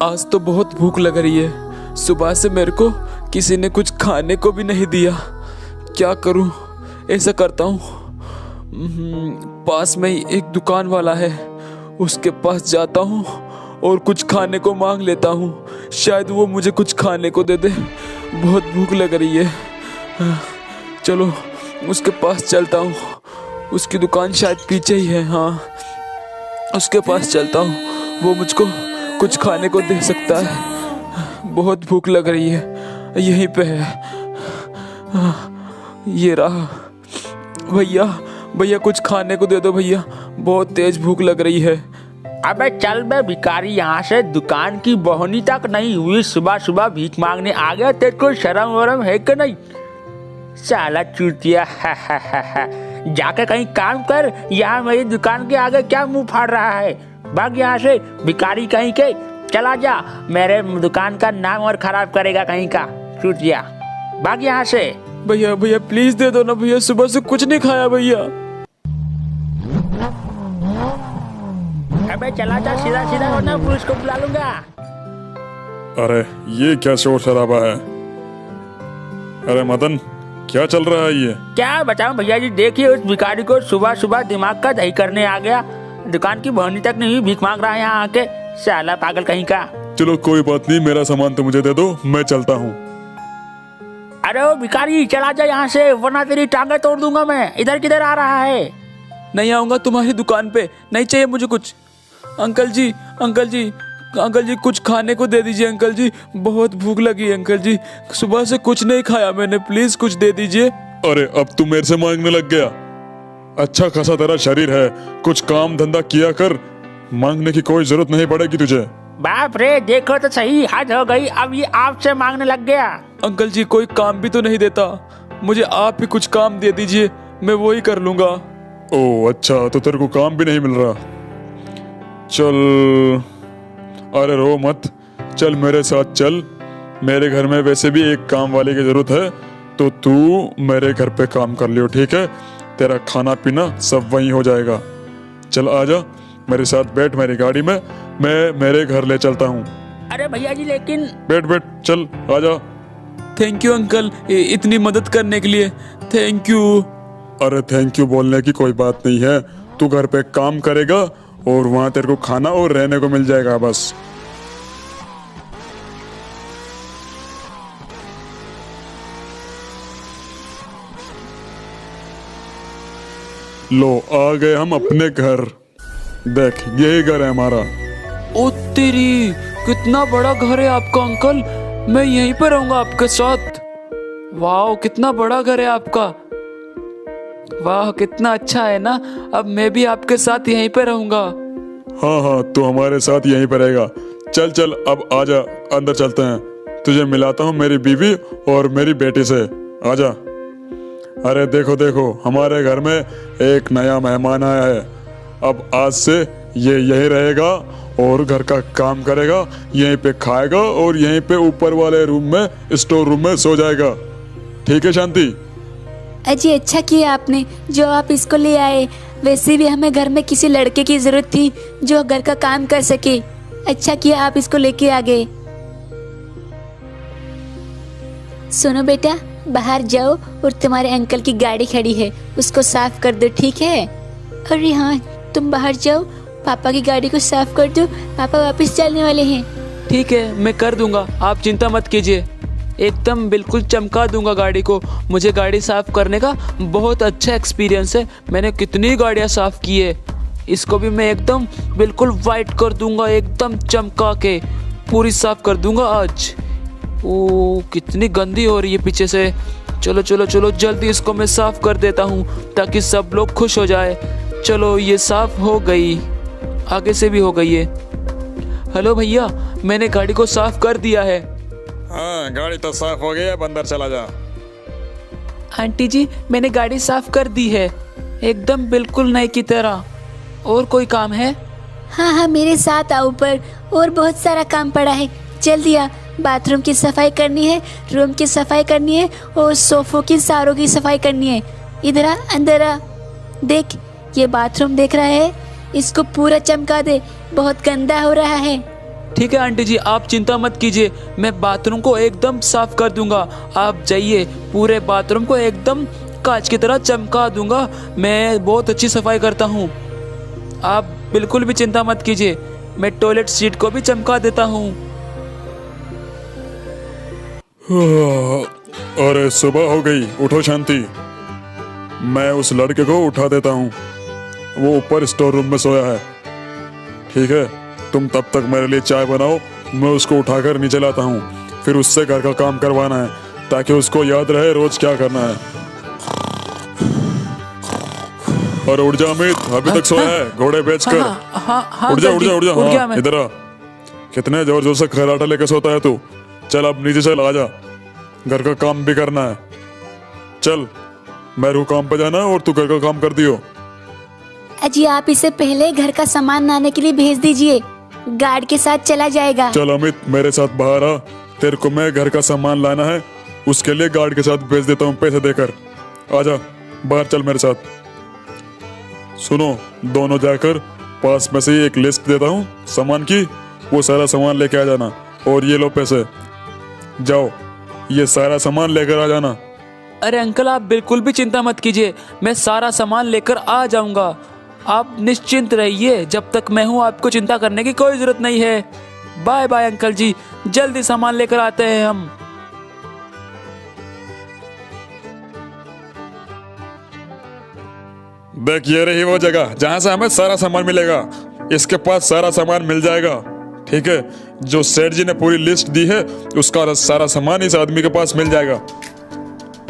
आज तो बहुत भूख लग रही है। सुबह से मेरे को किसी ने कुछ खाने को भी नहीं दिया। क्या करूं? ऐसा करता हूं, पास में ही एक दुकान वाला है, उसके पास जाता हूं और कुछ खाने को मांग लेता हूं। शायद वो मुझे कुछ खाने को दे दे। बहुत भूख लग रही है। चलो उसके पास चलता हूँ। उसकी दुकान शायद पीछे ही है। हाँ, उसके पास चलता हूँ, वो मुझको कुछ खाने को दे सकता है। बहुत भूख लग रही है। यहीं पे है। ये रहा। भैया भैया कुछ खाने को दे दो भैया, बहुत तेज भूख लग रही है। अबे चल बे भिखारी, यहाँ से दुकान की बोहनी तक नहीं हुई, सुबह सुबह भीख मांगने आ गया। तेरे को शर्म वरम है कि नहीं? साला चूतिया। जाके कहीं काम कर। यहाँ मेरी दुकान के आगे क्या मुंह फाड़ रहा है? भाग यहाँ से भिखारी कहीं के। चला जा, मेरे दुकान का नाम और खराब करेगा कहीं का चूतिया। भाग यहाँ से। भैया भैया प्लीज दे दो ना भैया, सुबह से कुछ नहीं खाया भैया। अबे चला जा सीधा सीधा, वरना पुलिस को बुला लूंगा। अरे ये क्या शोर शराबा है? अरे मदन, क्या चल रहा है ये? क्या बताऊं भैया जी, देखिए उस भिखारी को सुबह सुबह दिमाग का दही करने आ गया। दुकान की बोहनी तक नहीं हुई, भीख मांग रहा है यहाँ आके। साला पागल कहीं का। चलो कोई बात नहीं, मेरा सामान तो मुझे दे दो, मैं चलता हूँ। अरे ओ भिखारी चला जा यहाँ से, वरना तेरी टांगे तोड़ दूंगा मैं। इधर किधर आ रहा है? नहीं आऊंगा तुम्हारी दुकान पे, नहीं चाहिए मुझे कुछ। अंकल जी अंकल जी अंकल जी कुछ खाने को दे दीजिए अंकल जी, बहुत भूख लगी अंकल जी, सुबह से कुछ नहीं खाया मैंने, प्लीज कुछ दे दीजिए। अरे अब तू मेरे से मांगने लग गया? अच्छा खासा तेरा शरीर है, कुछ काम धंधा किया कर, मांगने की कोई जरूरत नहीं पड़ेगी तुझे। बाप रे, देखो तो सही, हद हो गई, अब ये आपसे मांगने लग गया। अंकल जी कोई काम भी तो नहीं देता, मुझे आप ही कुछ काम दे दीजिए, मैं वो ही कर लूंगा। ओ अच्छा, तो तेरे को काम भी नहीं मिल रहा? चल, अरे रो मत, चल मेरे साथ चल। मेरे घर में वैसे भी एक काम वाले की जरूरत है, तो तू मेरे घर पे काम कर लियो, ठीक है? तेरा खाना पीना सब वहीं हो जाएगा। चल आजा मेरे साथ, बैठ मेरी गाड़ी में, मैं मेरे घर ले चलता हूँ। अरे भैया जी लेकिन। बैठ बैठ, चल आजा। थैंक यू अंकल, इतनी मदद करने के लिए, थैंक यू। अरे थैंक यू बोलने की कोई बात नहीं है, तू घर पे काम करेगा और वहाँ तेरे को खाना और रहने को मिल जाएगा बस। लो आ गए हम अपने घर। देख यही घर है हमारा। ओ तेरी, कितना बड़ा घर है आपका अंकल, मैं यहीं पर रहूंगा आपके साथ। वाह कितना बड़ा घर है आपका, वाह कितना अच्छा है ना, अब मैं भी आपके साथ यहीं पर रहूंगा। हाँ हाँ, तू हमारे साथ यहीं पर रहेगा। चल चल अब आजा, अंदर चलते हैं, तुझे मिलाता हूँ मेरी बीवी और मेरी बेटी से। आजा। अरे देखो देखो, हमारे घर में एक नया मेहमान आया है। अब आज से ये यहीं रहेगा और घर का काम करेगा, यहीं पे खाएगा और यहीं पे ऊपर वाले रूम में, स्टोर रूम में सो जाएगा। ठीक है शांति? अजी अच्छा किया आपने जो आप इसको ले आए, वैसे भी हमें घर में किसी लड़के की जरूरत थी जो घर का काम कर सके। अच्छा किया आप इसको लेके आ गए। सुनो बेटा, बाहर जाओ और तुम्हारे अंकल की गाड़ी खड़ी है, उसको साफ कर दो, ठीक है? अरे हाँ, तुम बाहर जाओ, पापा की गाड़ी को साफ कर दो, पापा वापस चलने वाले हैं। ठीक है मैं कर दूंगा, आप चिंता मत कीजिए, एकदम बिल्कुल चमका दूंगा गाड़ी को। मुझे गाड़ी साफ करने का बहुत अच्छा एक्सपीरियंस है, मैंने कितनी गाड़ियाँ साफ की है। इसको भी मैं एकदम बिल्कुल वाइट कर दूंगा, एकदम चमका के पूरी साफ कर दूंगा आज। ओ कितनी गंदी हो रही है पीछे से। चलो चलो चलो जल्दी इसको मैं साफ कर देता हूँ ताकि सब लोग खुश हो जाए। चलो ये साफ हो गई, आगे से भी हो गई है। हेलो भैया, मैंने गाड़ी को साफ कर दिया है। हाँ गाड़ी तो साफ हो गई है, अंदर चला जा। आंटी जी मैंने गाड़ी साफ कर दी है, एकदम बिल्कुल नई की तरह। और कोई काम है? हाँ हाँ मेरे साथ आओ ऊपर, और बहुत सारा काम पड़ा है, जल्दी आ। बाथरूम की सफाई करनी है, रूम की सफाई करनी है और सोफों की सारों की सफाई करनी है। इधर आ, अंदर आ। देख ये बाथरूम देख रहा है, इसको पूरा चमका दे, बहुत गंदा हो रहा है। ठीक है आंटी जी, आप चिंता मत कीजिए, मैं बाथरूम को एकदम साफ कर दूंगा। आप जाइए, पूरे बाथरूम को एकदम कांच की तरह चमका दूंगा। मैं बहुत अच्छी सफाई करता हूँ, आप बिल्कुल भी चिंता मत कीजिए। मैं टॉयलेट सीट को भी चमका देता हूँ। अरे सुबह हो गई, उठो शांति। मैं उस लड़के को उठा देता हूँ, वो ऊपर स्टोर रूम में सोया है। ठीक है, तुम तब तक मेरे लिए चाय बनाओ, मैं उसको उठाकर नीचे लाता हूँ। फिर उससे घर का काम करवाना है ताकि उसको याद रहे रोज क्या करना है। और उठ जा अमित, अभी तक सोया है घोड़े बेचकर। हाँ, उठ जा उठ जा उठ जा, उठ गया हाँ, मैं। इधर आ। कितने जोर जोर से खर्राटा लेकर सोता है तू। चल अब नीचे चल, आ जा, घर का काम भी करना है। चल, मैं रू काम पे जाना और तू घर का काम कर दियो। अजी आप इसे पहले घर का सामान लाने के लिए भेज दीजिए, गार्ड के साथ चला जाएगा। चल अमित, मेरे साथ बाहर आ, तेरे को मैं घर का सामान लाना है, उसके लिए गार्ड के साथ भेज देता हूँ पैसे देकर। आजा, बाहर चल मेरे साथ। सुनो, दोनों जाकर पास में से ही एक लिस्ट देता हूँ सामान की, वो सारा सामान लेके आ जाना। और ये लो पैसे, जाओ ये सारा सामान लेकर आ जाना। अरे अंकल, आप बिल्कुल भी चिंता मत कीजिए, मैं सारा सामान लेकर आ जाऊंगा। आप निश्चिंत रहिए, जब तक मैं हूँ आपको चिंता करने की कोई जरूरत नहीं है। बाय बाय अंकल जी, जल्दी सामान लेकर आते हैं हम। देख, ये रही वो जगह जहां से हमें सारा सामान मिलेगा। इसके पास सारा सामान मिल जाएगा। ठीक है, जो सेठ जी ने पूरी लिस्ट दी है उसका सारा सामान इस आदमी के पास मिल जाएगा।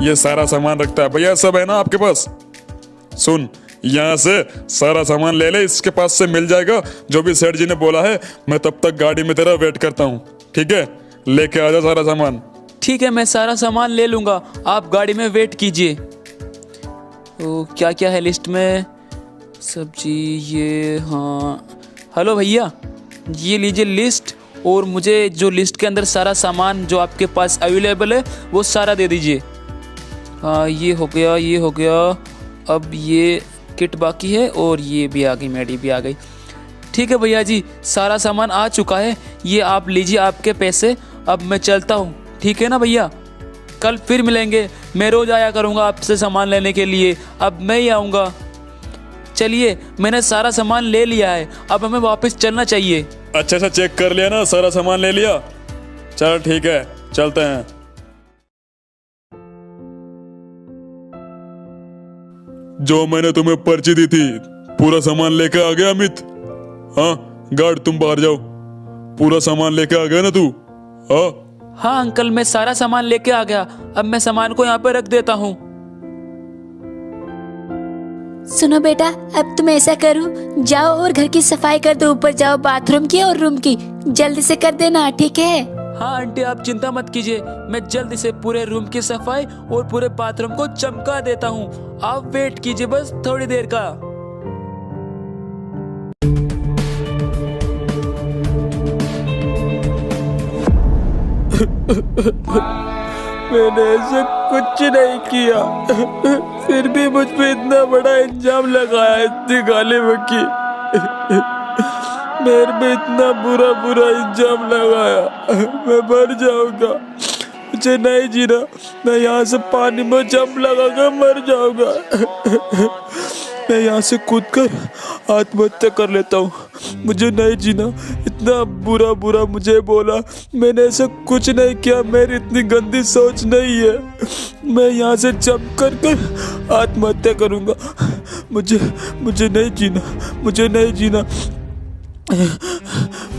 ये सारा सामान रखता है भैया, सब है ना आपके पास। सुन, यहाँ से सारा सामान ले ले, इसके पास से मिल जाएगा जो भी सेठ जी ने बोला है। मैं तब तक गाड़ी में तेरा वेट करता हूँ। ठीक है, लेके आ जा सारा सामान। ठीक है, मैं सारा सामान ले लूंगा, आप गाड़ी में वेट कीजिए। तो क्या क्या है लिस्ट में? सब्जी, ये, हाँ। हेलो भैया, ये लीजिए लिस्ट, और मुझे जो लिस्ट के अंदर सारा सामान जो आपके पास अवेलेबल है वो सारा दे दीजिए। हाँ, ये हो गया, ये हो गया। अब ये किट बाकी है, और ये भी आ गई, मेडी भी आ गई। ठीक है भैया जी, सारा सामान आ चुका है, ये आप लीजिए आपके पैसे। अब मैं चलता हूँ, ठीक है ना भैया? कल फिर मिलेंगे, मैं रोज आया करूँगा आपसे सामान लेने के लिए, अब मैं ही आऊँगा। चलिए, मैंने सारा सामान ले लिया है, अब हमें वापस चलना चाहिए। अच्छा सा चेक कर लिया ना, सारा सामान ले लिया? चल ठीक है, चलते हैं। जो मैंने तुम्हें पर्ची दी थी, पूरा सामान लेके आ गया अमित? हाँ गार्ड, तुम बाहर जाओ, पूरा सामान लेके आ गया ना तू? हाँ हाँ अंकल, मैं सारा सामान लेके आ गया, अब मैं सामान को यहाँ पे रख देता हूँ। सुनो बेटा, अब तुम ऐसा करो, जाओ और घर की सफाई कर दो। ऊपर जाओ, बाथरूम की और रूम की, जल्दी से कर देना, ठीक है? हाँ आंटी, आप चिंता मत कीजिए, मैं जल्दी से पूरे रूम की सफाई और पूरे बाथरूम को चमका देता हूँ। आप वेट कीजिए बस थोड़ी देर का। मैंने ऐसा कुछ नहीं किया, फिर भी मुझ पे इतना बड़ा इल्जाम लगाया, इतनी गाली बकी। मेरे पे इतना बुरा बुरा इल्जाम लगाया, मैं मर जाऊंगा, मुझे नहीं जीना। मैं यहाँ से पानी में जंप लगा कर मर जाऊंगा। मैं यहाँ से कूद कर आत्महत्या कर लेता हूँ, मुझे नहीं जीना। इतना बुरा बुरा मुझे बोला, मैंने ऐसा कुछ नहीं किया, मेरी इतनी गंदी सोच नहीं है। मैं यहाँ से जंप कर आत्महत्या करूँगा, मुझे नहीं जीना, मुझे नहीं जीना।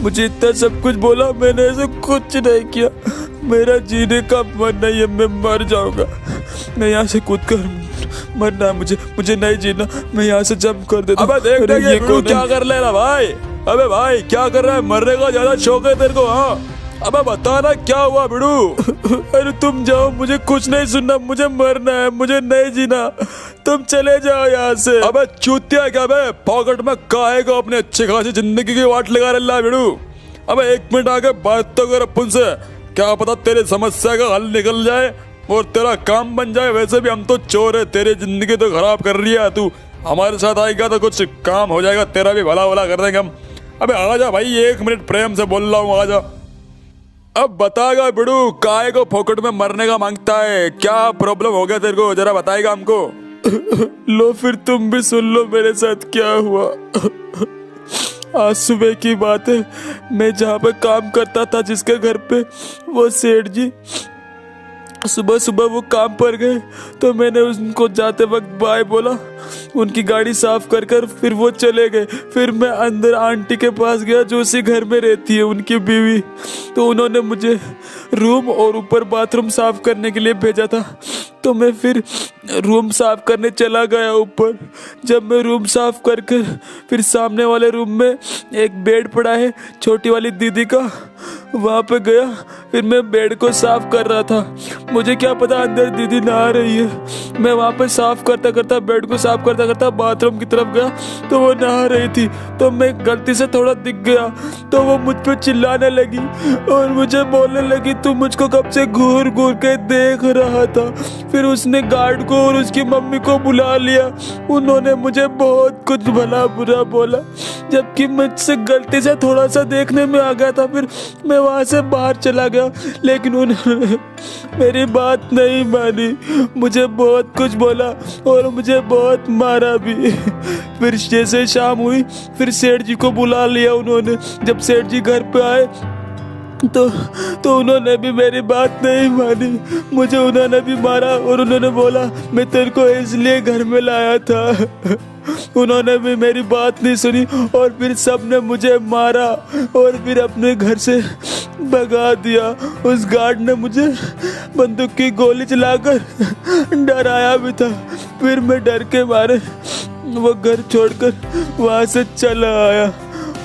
मुझे इतना सब कुछ बोला, मैंने ऐसा कुछ नहीं किया, मेरा जीने का मन नहीं है, मैं मर जाऊँगा। मैं यहाँ से कूद कर मरना है, मुझे नहीं जीना। मैं यहाँ से जंप कर देता हूँ। अबे देख देख ये तू क्या कर ले रहा भाई? अबे भाई क्या कर रहा है? मरने का ज्यादा शौक है तेरे को? हाँ अबे बता ना क्या हुआ बिड़ू? अरे तुम जाओ, मुझे कुछ नहीं सुनना, मुझे मरना है, मुझे नहीं जीना, तुम चले जाओ यहाँ से। अबे चूतिया क्या बे, पॉकेट में काहे को अपने अच्छी खासी जिंदगी की वाट लगा रहा है बिड़ू? अबे 1 मिनट आके बात तो कर अपन से, क्या पता तेरी समस्या का हल निकल जाए और तेरा काम बन जाए। वैसे भी हम तो चोर है, तेरी जिंदगी तो खराब कर रही है तू। हमारे साथ आएगा तो कुछ काम हो जाएगा, तेरा भी भला भला कर देंगे हम। अबे आजा भाई, 1 मिनट प्रेम से बोल रहा हूँ, आजा। अब बताएगा बिड़ू, काय को फोकट में मरने का मांगता है? क्या प्रॉब्लम हो गया तेरे को, जरा बताएगा हमको। लो फिर तुम भी सुन लो मेरे साथ क्या हुआ। आज सुबह की बात है, मैं जहाँ पे काम करता था जिसके घर पे, वो सेठ जी सुबह सुबह वो काम पर गए, तो मैंने उनको जाते वक्त बाय बोला, उनकी गाड़ी साफ कर कर फिर वो चले गए। फिर मैं अंदर आंटी के पास गया जो उसी घर में रहती है, उनकी बीवी। तो उन्होंने मुझे रूम और ऊपर बाथरूम साफ करने के लिए भेजा था, तो मैं फिर रूम साफ करने चला गया ऊपर। जब मैं रूम साफ कर कर फिर सामने वाले रूम में एक बेड पड़ा है छोटी वाली दीदी का, वहाँ पे गया। फिर मैं बेड को साफ कर रहा था, मुझे क्या पता अंदर दीदी नहा रही है। मैं वहाँ पे साफ करता करता, बेड को साफ करता करता बाथरूम की तरफ गया, तो वो नहा रही थी। तो मैं गलती से थोड़ा दिख गया, तो वो मुझ पे चिल्लाने लगी और मुझे बोलने लगी, तू मुझको कब से घूर घूर के देख रहा था। फिर उसने गार्ड को और उसकी मम्मी को बुला लिया। उन्होंने मुझे बहुत कुछ भला बुरा बोला, जबकि मुझसे गलती से थोड़ा सा देखने में आ गया था। फिर मैं वहाँ से बाहर चला गया, लेकिन उन्होंने मेरी बात नहीं मानी, मुझे बहुत कुछ बोला और मुझे बहुत मारा भी। फिर जैसे शाम हुई, फिर सेठ जी को बुला लिया उन्होंने। जब सेठ जी घर पे आए तो उन्होंने भी मेरी बात नहीं मानी, मुझे उन्होंने भी मारा और उन्होंने बोला मैं तेरे को इसलिए घर में लाया था। उन्होंने भी मेरी बात नहीं सुनी और फिर सबने मुझे मारा और फिर अपने घर से भगा दिया। उस गार्ड ने मुझे बंदूक की गोली चलाकर डराया भी था। फिर मैं डर के मारे वो घर छोड़कर वहाँ से चला आया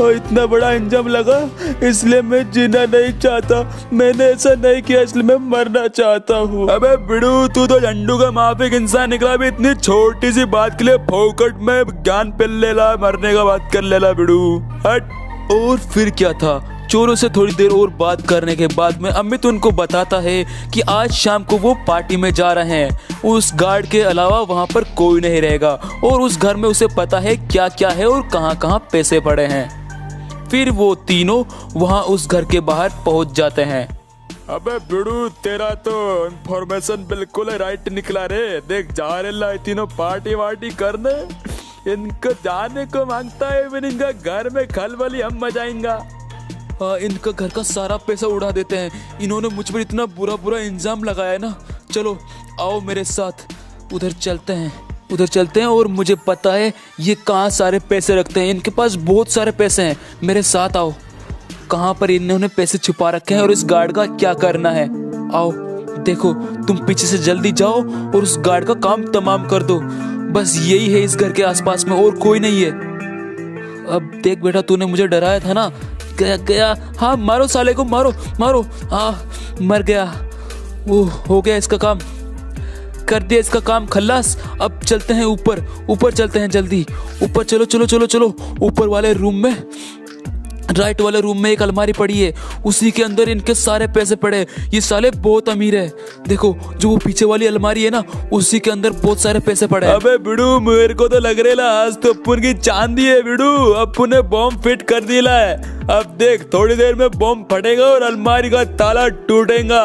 और इतना बड़ा अंजाम लगा, इसलिए मैं जीना नहीं चाहता। मैंने ऐसा नहीं किया, इसलिए मैं मरना चाहता हूँ। अबे बिड़ू, तू तो झंडू का माफिक इंसान निकला भी। इतनी छोटी सी बात के लिए फोकट में ज्ञान पिल लेला, मरने का बात कर लेला बिड़ू, हट। और फिर क्या था, चोरों से थोड़ी देर और बात करने के बाद में अमित उनको बताता है कि आज शाम को वो पार्टी में जा रहे हैं। उस गार्ड के अलावा वहाँ पर कोई नहीं रहेगा और उस घर में उसे पता है क्या क्या है और कहाँ कहाँ पैसे पड़े हैं। फिर वो तीनों वहाँ उस घर के बाहर पहुँच जाते हैं। अबे बिड़ू, तेरा तो इंफॉर्मेशन बिल्कुल राइट निकला रे। देख, जा रहे तीनों पार्टी वार्टी करने, इनको जाने को मांगता है, फिर इनका घर में खलबली हम मचाएंगा। इनका घर का सारा पैसा उड़ा देते हैं। इन्होंने मुझ पर इतना बुरा बुरा इल्जाम लगाया ना। चलो आओ मेरे साथ, उधर चलते हैं और मुझे पता है ये कहाँ सारे पैसे रखते हैं। इनके पास बहुत सारे पैसे हैं, मेरे साथ आओ। कहाँ पर इन्होंने पैसे छुपा रखे हैं और इस गार्ड का क्या करना है, आओ देखो। तुम पीछे से जल्दी जाओ और उस गार्ड का काम तमाम कर दो। बस यही है इस घर के आसपास में, और कोई नहीं है। अब देख बेटा, तूने मुझे डराया था ना, गया। हाँ, मारो साले को, मारो। हाँ, मर गया। वो हो गया, इसका काम कर दिया, इसका काम खल्लास। अब चलते हैं ऊपर चलते हैं, जल्दी ऊपर चलो। ऊपर वाले रूम में, राइट वाले रूम में एक अलमारी पड़ी है, उसी के अंदर इनके सारे पैसे पड़े। ये साले बहुत अमीर है। देखो, जो वो पीछे वाली अलमारी है ना, उसी के अंदर बहुत सारे पैसे पड़े हैं। अबे बिड़ू, मेरे को तो लग रहा है आज तो अपुन की चांदी है बिड़ू। अपुन ने बॉम्ब फिट कर दिया है। अब देख, थोड़ी देर में बॉम्ब फटेगा और अलमारी का ताला टूटेगा।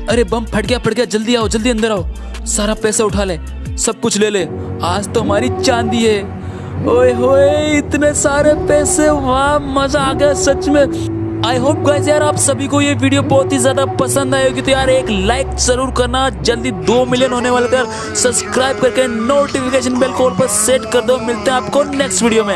अरे बम फट गया, जल्दी आओ, जल्दी अंदर आओ। सारा पैसा उठा ले, सब कुछ ले ले। आज तो हमारी चांदी है। ओए होए, इतने सारे पैसे, वाह मजा आ गया सच में। आई होप गाइस यार, आप सभी को ये वीडियो बहुत ही ज्यादा पसंद आएगी। तो यार एक लाइक जरूर करना, जल्दी 2 मिलियन होने वाले। सब्सक्राइब करके नोटिफिकेशन बेल को ऑल पर सेट कर दो। मिलते हैं आपको नेक्स्ट वीडियो में।